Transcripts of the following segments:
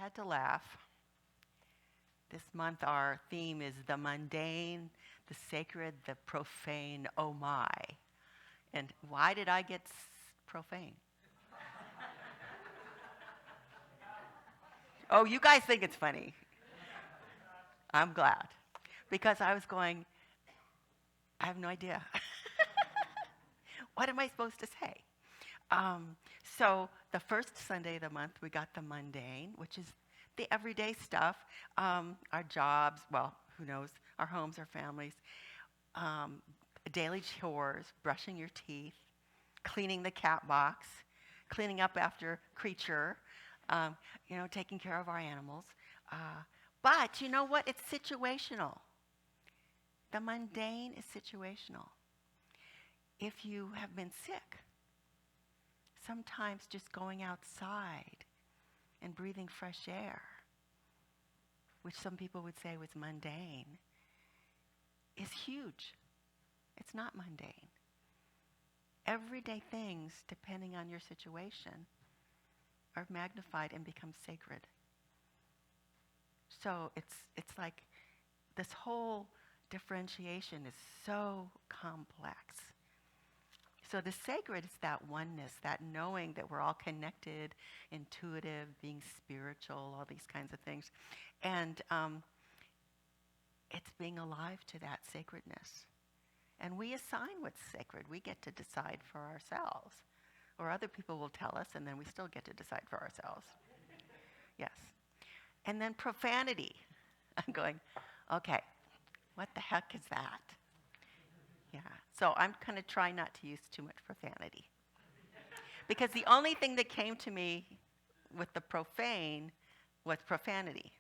had to laugh. This month our theme is the mundane, the sacred, the profane, oh my. And why did I get profane? Oh, you guys think it's funny. I'm glad. Because I was going, I have no idea. What am I supposed to say? So the first Sunday of the month, we got the mundane, which is the everyday stuff, our jobs, well, who knows, our homes, our families, daily chores, brushing your teeth, cleaning the cat box, cleaning up after creature, taking care of our animals. But you know what? It's situational. The mundane is situational. If you have been sick, sometimes just going outside and breathing fresh air, which some people would say was mundane, is huge. It's not mundane. Everyday things, depending on your situation, are magnified and become sacred. So it's like this whole differentiation is so complex. So the sacred is that oneness, that knowing that we're all connected, intuitive, being spiritual, all these kinds of things. And it's being alive to that sacredness. And we assign what's sacred. We get to decide for ourselves. Or other people will tell us, and then we still get to decide for ourselves. Yes. And then profanity. I'm going, okay, what the heck is that? Yeah. So I'm going to try not to use too much profanity. Because the only thing that came to me with the profane was profanity.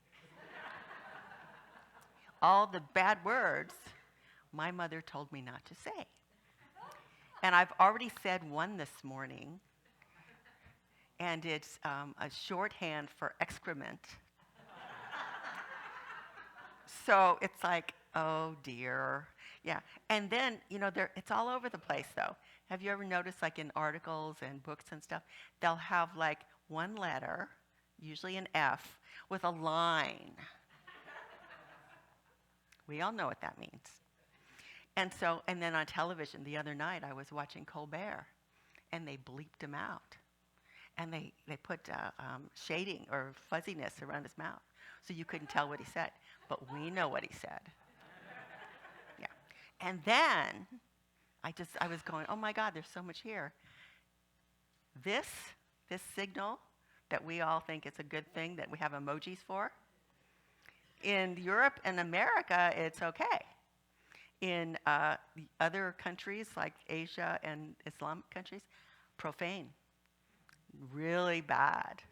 All the bad words my mother told me not to say. And I've already said one this morning, and it's a shorthand for excrement. So it's like, oh dear. Yeah. And then, it's all over the place though. Have you ever noticed, like in articles and books and stuff, they'll have like one letter, usually an F, with a line. We all know what that means. And then on television the other night, I was watching Colbert, and they bleeped him out. And they put shading or fuzziness around his mouth, so you couldn't tell what he said. But we know what he said. Yeah. And then I was going, oh my God, there's so much here. This signal that we all think is a good thing that we have emojis for, in Europe and America, it's okay. In other countries like Asia and Islamic countries, profane. Really bad.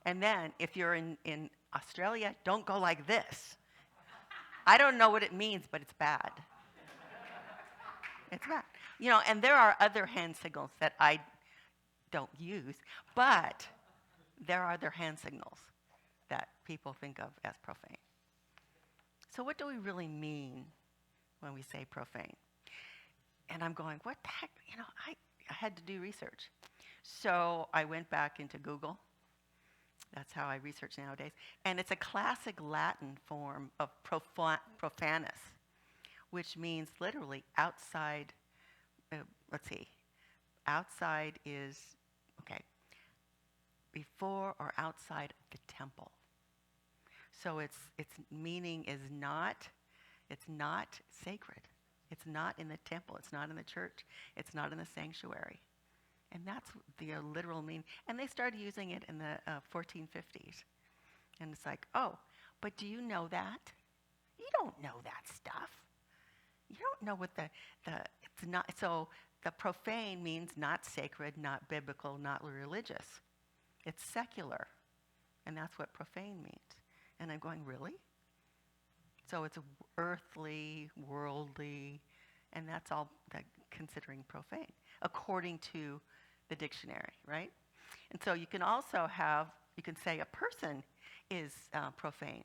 And then if you're in Australia, don't go like this. I don't know what it means, but it's bad. It's bad. And there are other hand signals that I don't use, but there are other hand signals that people think of as profane. So what do we really mean when we say profane? And I'm going, what the heck? I had to do research. So I went back into Google. That's how I research nowadays. And it's a classic Latin form of profanus, which means literally outside. Outside is, before or outside the temple. So its meaning is it's not sacred. It's not in the temple. It's not in the church. It's not in the sanctuary. And that's the literal meaning. And they started using it in the 1450s. And it's like, oh, but do you know that? You don't know that stuff. You don't know what it's not. So the profane means not sacred, not biblical, not religious. It's secular. And that's what profane means. And I'm going, really? So it's earthly, worldly, and that's all considering profane, according to the dictionary, right? And so you can also say a person is profane,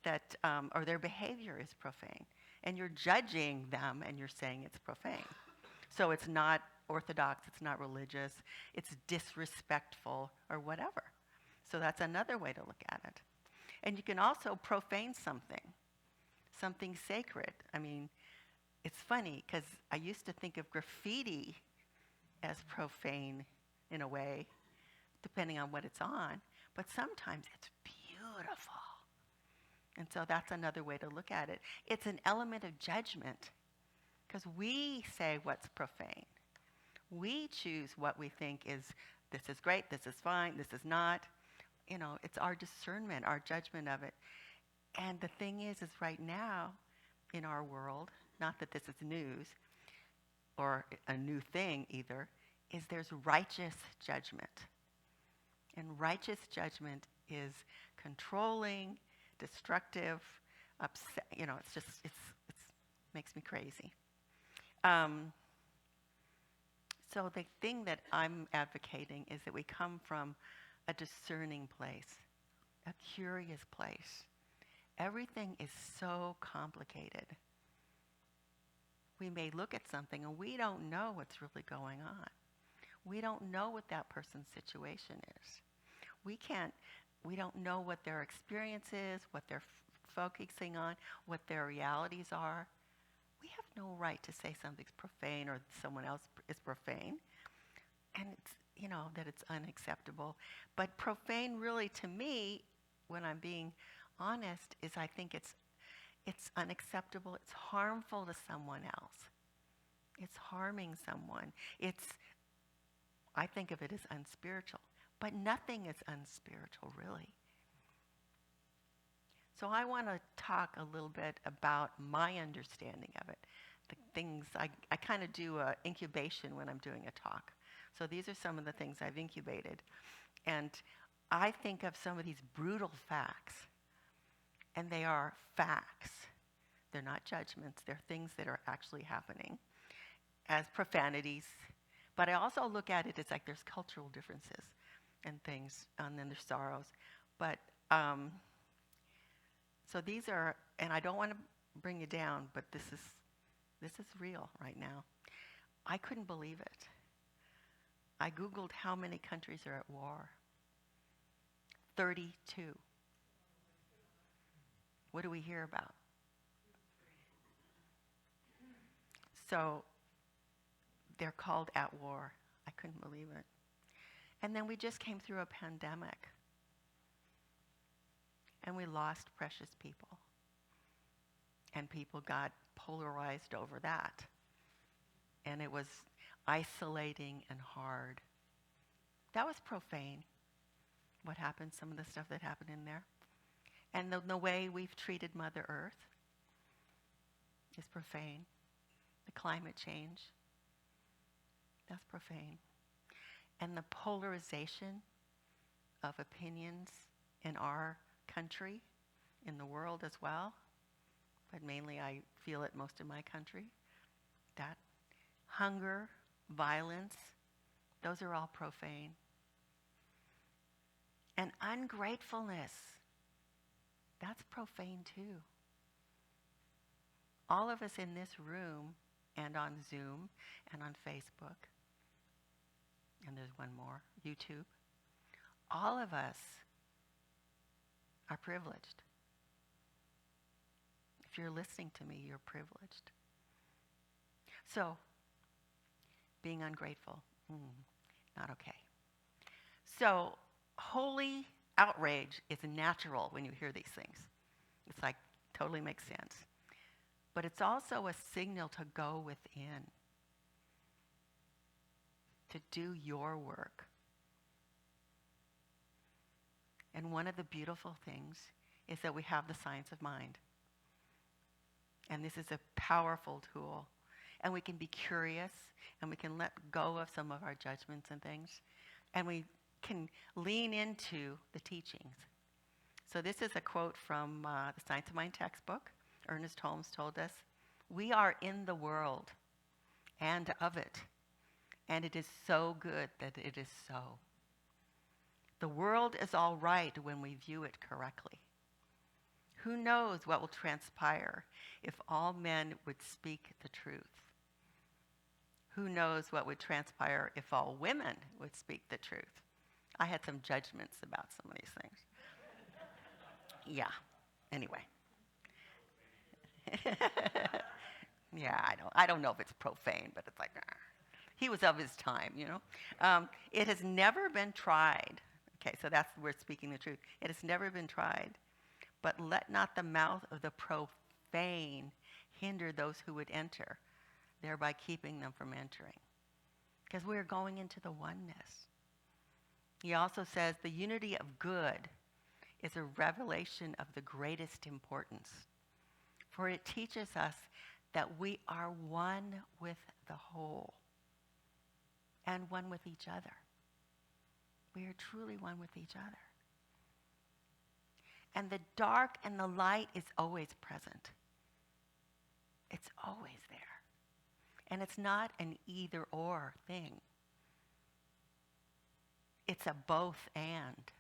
or their behavior is profane, and you're judging them and you're saying it's profane. So it's not orthodox, it's not religious, it's disrespectful or whatever. So that's another way to look at it. And you can also profane something sacred. I mean, it's funny because I used to think of graffiti as profane in a way, depending on what it's on, but sometimes it's beautiful. And so that's another way to look at it. It's an element of judgment because we say what's profane. We choose what we think is, this is great, this is fine, this is not. You know, it's our discernment, our judgment of it. And the thing is right now in our world, not that this is news or a new thing either, is there's righteous judgment. And righteous judgment is controlling, destructive, upset. You know, it's makes me crazy. So the thing that I'm advocating is that we come from a discerning place, a curious place. Everything is so complicated. We may look at something and we don't know what's really going on. We don't know what that person's situation is. We don't know what their experience is, what they're focusing on, what their realities are. We have no right to say something's profane or someone else is profane. And it's, you know, that it's unacceptable. But profane really, to me, when I'm being honest, is I think it's unacceptable. It's harmful to someone else. It's harming someone. I think of it as unspiritual. But nothing is unspiritual, really. So I want to talk a little bit about my understanding of it. The things, I kind of do an incubation when I'm doing a talk. So these are some of the things I've incubated. And I think of some of these brutal facts. And they are facts. They're not judgments. They're things that are actually happening as profanities. But I also look at it as like there's cultural differences and things, and then there's sorrows. But so these are, and I don't want to bring you down, but this is real right now. I couldn't believe it. I Googled how many countries are at war. 32. What do we hear about? So they're called at war. I couldn't believe it. And then we just came through a pandemic. And we lost precious people. And people got polarized over that. And it was isolating and hard. That was profane. What happened, some of the stuff that happened in there. And the way we've treated Mother Earth is profane. The climate change, that's profane. And the polarization of opinions in our country, in the world as well, but mainly I feel it most in my country, that hunger, violence, those are all profane. And ungratefulness, that's profane too. All of us in this room and on Zoom and on Facebook, and there's one more, YouTube, all of us are privileged. If you're listening to me, you're privileged. So, being ungrateful, not okay. So, holy outrage is natural when you hear these things. It's like, totally makes sense. But it's also a signal to go within, to do your work. And one of the beautiful things is that we have the science of mind. And this is a powerful tool. And we can be curious, and we can let go of some of our judgments and things. And we can lean into the teachings. So this is a quote from the Science of Mind textbook. Ernest Holmes told us, "We are in the world and of it, and it is so good that it is so. The world is all right when we view it correctly. Who knows what will transpire if all men would speak the truth? Who knows what would transpire if all women would speak the truth?" I had some judgments about some of these things. Yeah. Anyway. Yeah, I don't know if it's profane, but it's like, he was of his time, you know. It has never been tried. Okay, so that's, we're speaking the truth. It has never been tried. But let not the mouth of the profane hinder those who would enter, thereby keeping them from entering. Because we're going into the oneness. He also says the unity of good is a revelation of the greatest importance. For it teaches us that we are one with the whole and one with each other. We are truly one with each other. And the dark and the light is always present. It's always there. And it's not an either or thing. It's a both and.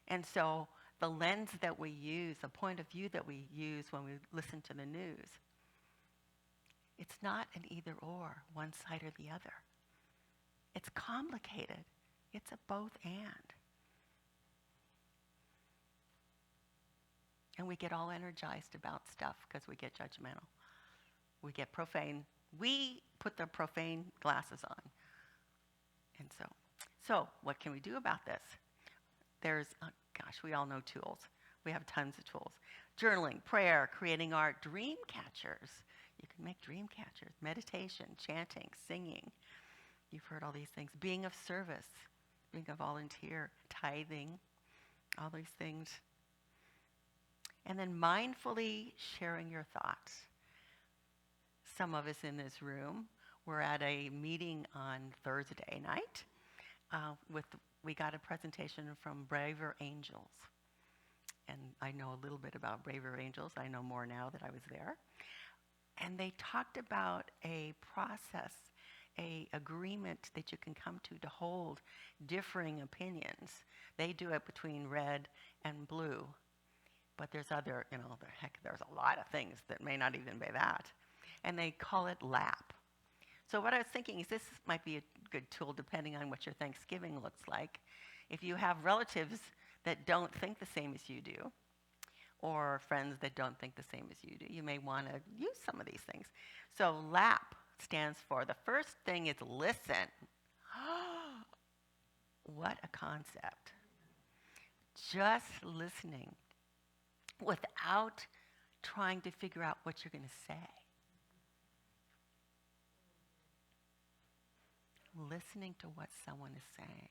And so the lens that we use, the point of view that we use when we listen to the news, it's not an either or, one side or the other. It's complicated. It's a both and. And we get all energized about stuff because we get judgmental. We get profane. We put the profane glasses on. And so what can we do about this? There's, we all know tools. We have tons of tools. Journaling, prayer, creating art, dream catchers. You can make dream catchers. Meditation, chanting, singing. You've heard all these things. Being of service, being a volunteer, tithing, all these things. And then mindfully sharing your thoughts. Some of us in this room were at a meeting on Thursday night. We got a presentation from Braver Angels. And I know a little bit about Braver Angels. I know more now that I was there. And they talked about a process, a agreement that you can come to hold differing opinions. They do it between red and blue. But there's other, there's a lot of things that may not even be that. And they call it LAP. So what I was thinking is this might be a good tool depending on what your Thanksgiving looks like. If you have relatives that don't think the same as you do, or friends that don't think the same as you do, you may want to use some of these things. So LAP stands for, the first thing is listen. What a concept. Just listening without trying to figure out what you're going to say. Listening to what someone is saying.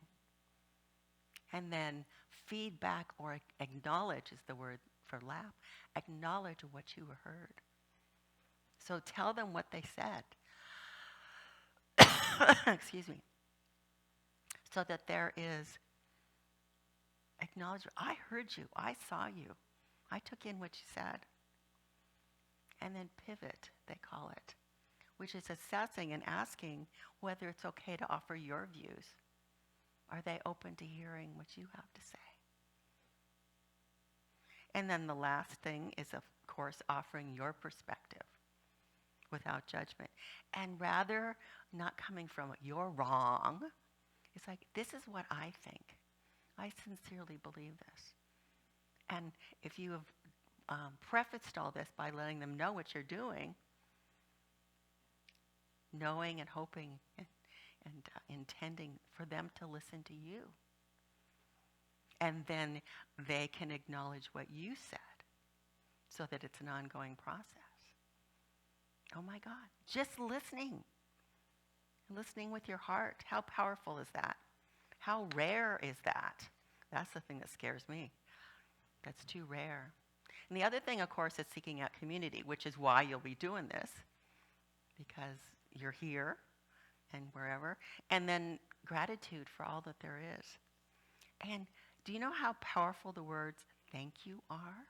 And then feedback or acknowledge is the word for laugh. Acknowledge what you heard. So tell them what they said. Excuse me. So that there is acknowledgement. I heard you. I saw you. I took in what you said. And then pivot, they call it, which is assessing and asking whether it's okay to offer your views. Are they open to hearing what you have to say? And then the last thing is, of course, offering your perspective without judgment. And rather not coming from you're wrong. It's like, this is what I think. I sincerely believe this. And if you have prefaced all this by letting them know what you're doing, knowing and hoping and intending for them to listen to you. And then they can acknowledge what you said so that it's an ongoing process. Oh my God, just listening. Listening with your heart. How powerful is that? How rare is that? That's the thing that scares me. That's too rare. And the other thing, of course, is seeking out community, which is why you'll be doing this, because you're here and wherever. And then gratitude for all that there is. And do you know how powerful the words thank you are?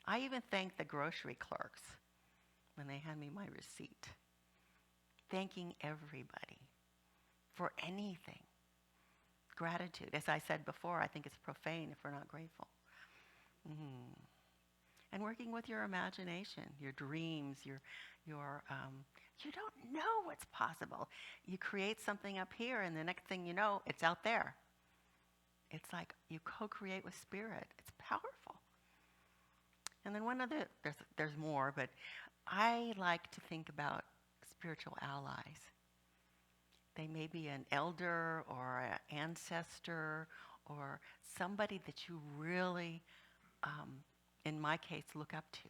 I even thank the grocery clerks when they hand me my receipt. Thanking everybody for anything. Gratitude. As I said before, I think it's profane if we're not grateful. and working with your imagination, your dreams, you don't know what's possible. You create something up here, and the next thing you know, it's out there. It's like you co-create with spirit. It's powerful. And then one other, there's more, but I like to think about spiritual allies. They may be an elder or an ancestor or somebody that you really, in my case, look up to.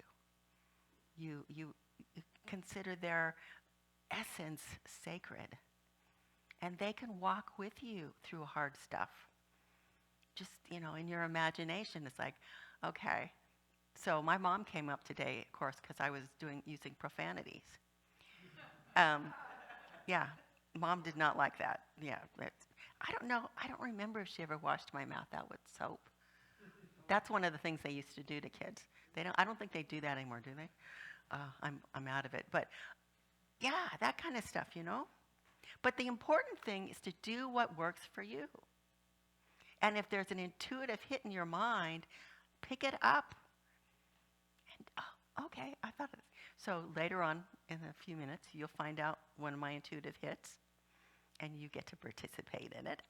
You consider their essence sacred. And they can walk with you through hard stuff. Just, in your imagination, it's like, okay. So my mom came up today, of course, because I was using profanities. Yeah, Mom did not like that. Yeah, I don't know. I don't remember if she ever washed my mouth out with soap. That's one of the things they used to do to kids. I don't think they do that anymore, do they? I'm out of it. But yeah, that kind of stuff, But the important thing is to do what works for you. And if there's an intuitive hit in your mind, pick it up. And, okay, I thought of this. So later on, in a few minutes, you'll find out one of my intuitive hits, and you get to participate in it.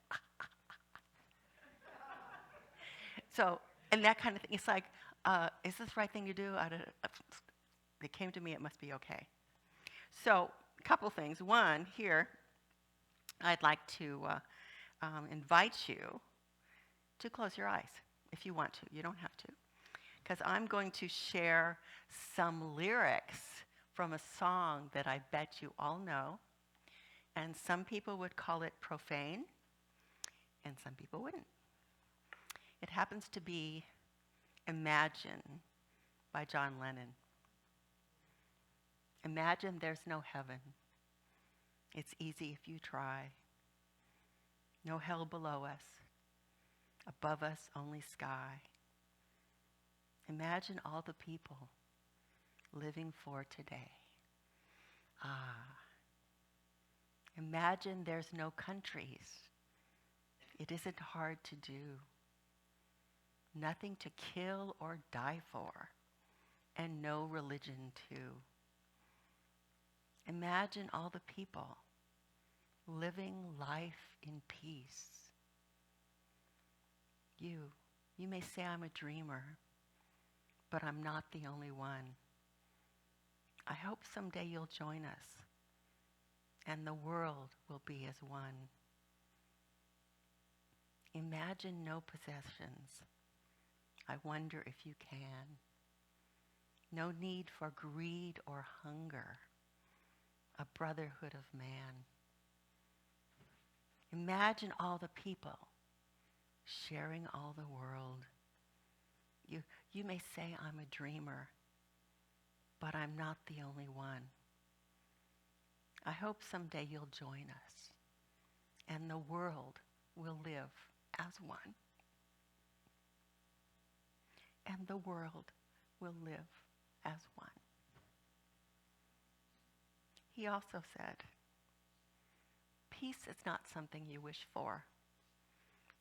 So, and that kind of thing. It's like, is this the right thing to do? It came to me, it must be okay. So, a couple things. One, here, I'd like to invite you to close your eyes if you want to. You don't have to. Because I'm going to share some lyrics from a song that I bet you all know. And some people would call it profane, and some people wouldn't. It happens to be Imagine by John Lennon. Imagine there's no heaven. It's easy if you try. No hell below us. Above us, only sky. Imagine all the people living for today. Imagine there's no countries. It isn't hard to do. Nothing to kill or die for, and no religion too. Imagine all the people living life in peace. You may say I'm a dreamer, but I'm not the only one. I hope someday you'll join us, and the world will be as one. Imagine no possessions. I wonder if you can. No need for greed or hunger. A brotherhood of man. Imagine all the people sharing all the world. You may say I'm a dreamer, but I'm not the only one. I hope someday you'll join us, and the world will live as one. And the world will live as one. He also said, peace is not something you wish for.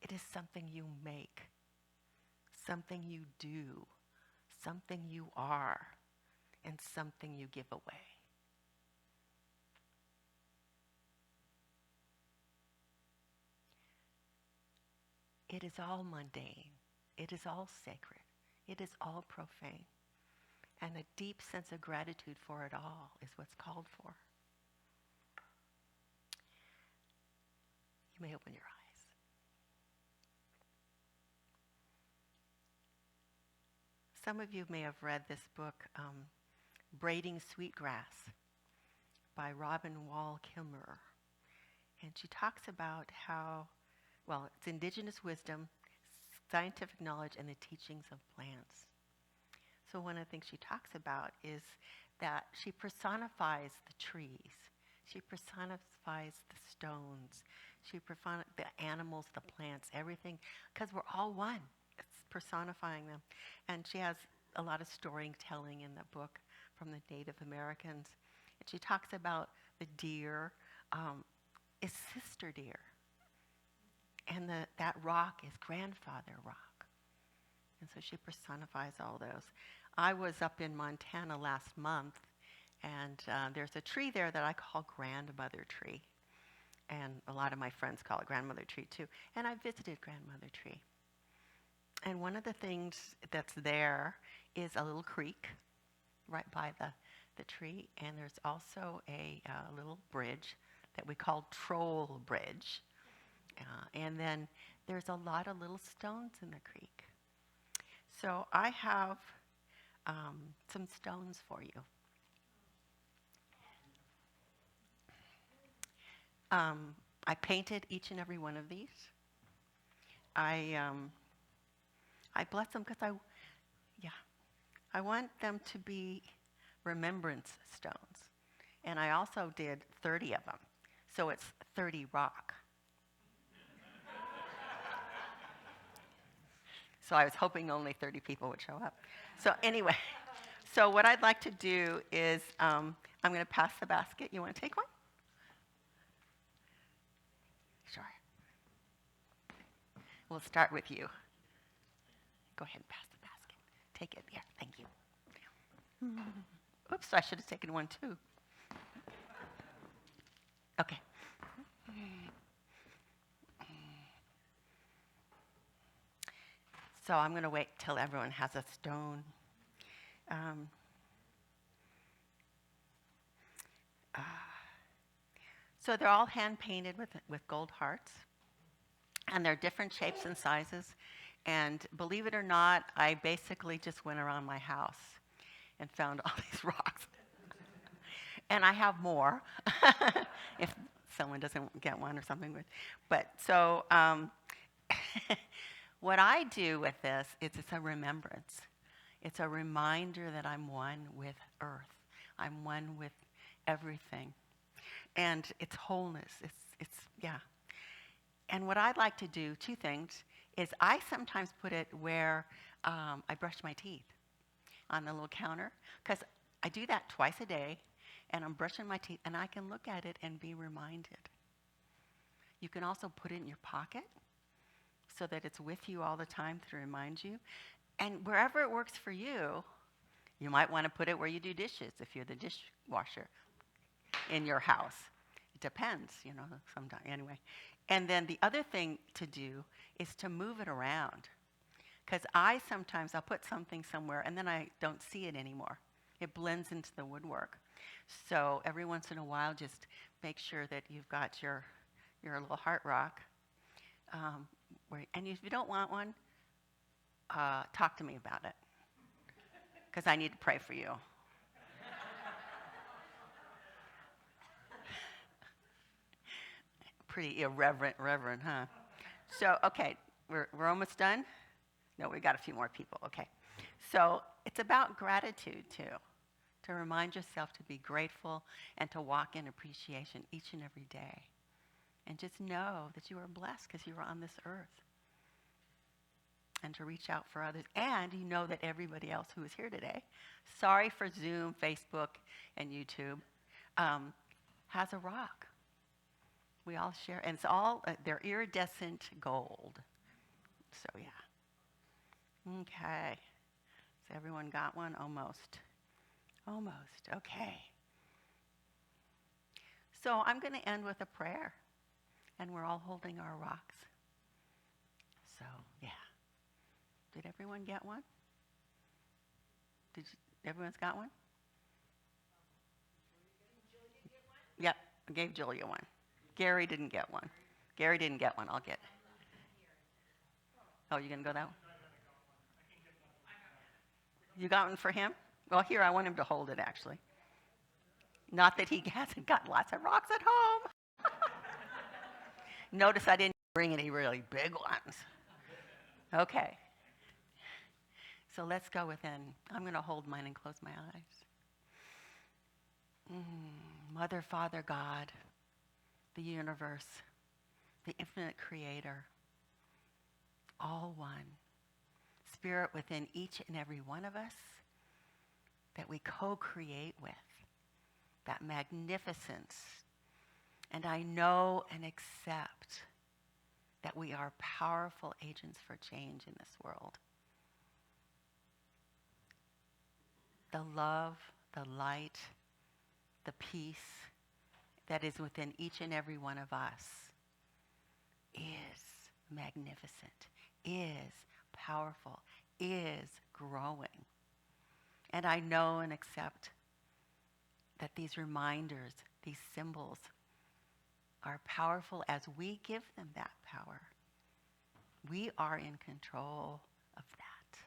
It is something you make, something you do, something you are, and something you give away. It is all mundane. It is all sacred. It is all profane. And a deep sense of gratitude for it all is what's called for. You may open your eyes. Some of you may have read this book, Braiding Sweetgrass by Robin Wall Kimmerer. And she talks about how, it's indigenous wisdom, scientific knowledge, and the teachings of plants. So one of the things she talks about is that she personifies the trees. She personifies the stones. She personifies the animals, the plants, everything, because we're all one. It's personifying them. And she has a lot of storytelling in the book from the Native Americans. And she talks about the deer is sister deer. And that rock is grandfather rock. And so she personifies all those. I was up in Montana last month, and there's a tree there that I call grandmother tree. And a lot of my friends call it grandmother tree too. And I visited grandmother tree. And one of the things that's there is a little creek right by the tree. And there's also a little bridge that we call Troll Bridge. And then there's a lot of little stones in the creek. So I have some stones for you. I painted each and every one of these. I bless them because I want them to be remembrance stones. And I also did 30 of them. So it's 30 rock. So I was hoping only 30 people would show up. So anyway, so what I'd like to do is I'm going to pass the basket. You want to take one? Sure. We'll start with you. Go ahead and pass the basket. Take it. Yeah, thank you. Oops, I should have taken one too. Okay. So I'm going to wait till everyone has a stone. So they're all hand painted with gold hearts. And they're different shapes and sizes. And believe it or not, I basically just went around my house and found all these rocks. And I have more if someone doesn't get one or something. But so what I do with this is it's a remembrance. It's a reminder that I'm one with earth. I'm one with everything. And it's wholeness. It's yeah. And what I'd like to do, two things, is I sometimes put it where I brush my teeth on the little counter, because I do that twice a day, and I'm brushing my teeth, and I can look at it and be reminded. You can also put it in your pocket so that it's with you all the time to remind you. And wherever it works for you, you might want to put it where you do dishes if you're the dishwasher in your house. It depends, sometimes. Anyway. And then the other thing to do is to move it around. Because I'll put something somewhere and then I don't see it anymore. It blends into the woodwork. So every once in a while, just make sure that you've got your little heart rock. And if you don't want one, talk to me about it. Because I need to pray for you. Pretty irreverent, huh? So, okay, we're almost done? No, we got a few more people. Okay. So it's about gratitude, too, to remind yourself to be grateful and to walk in appreciation each and every day. And just know that you are blessed because you are on this earth. And to reach out for others. And you know that everybody else who is here today, sorry for Zoom, Facebook, and YouTube, has a rock. We all share, and it's all, they're iridescent gold. So, yeah. Okay. So everyone got one? Almost. Okay. So I'm going to end with a prayer, and we're all holding our rocks. So, yeah. Did everyone get one? Everyone's got one? Yep, I gave Julia one. Gary didn't get one. I'll get it. Oh, you're going to go that one? You got one for him? Well, here, I want him to hold it, actually. Not that he hasn't got lots of rocks at home. Notice I didn't bring any really big ones. Okay. So let's go within. I'm going to hold mine and close my eyes. Mother, Father, God, the universe, the infinite creator, all one, spirit within each and every one of us that we co-create with, that magnificence. And I know and accept that we are powerful agents for change in this world. the love, the light, the peace that is within each and every one of us is magnificent, is powerful, is growing. And I know and accept that these reminders, these symbols, are powerful as we give them that power. We are in control of that.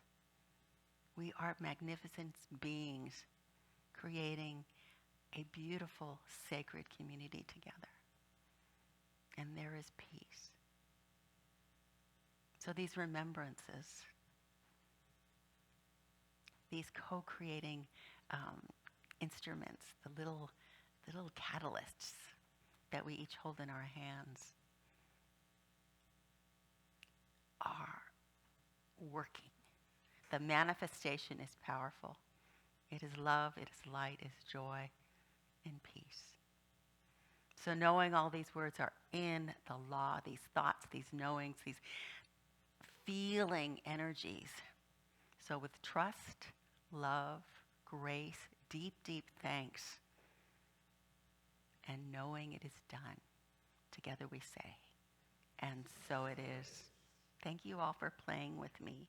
We are magnificent beings creating a beautiful, sacred community together. And there is peace. So these remembrances, these co-creating instruments, the little catalysts that we each hold in our hands, are working. The manifestation is powerful. It is love, it is light, it is joy, and peace. So knowing all these words are in the law, these thoughts, these knowings, these feeling energies. So with trust, love, grace, deep, deep thanks, and knowing it is done, together we say, and so it is. Thank you all for playing with me.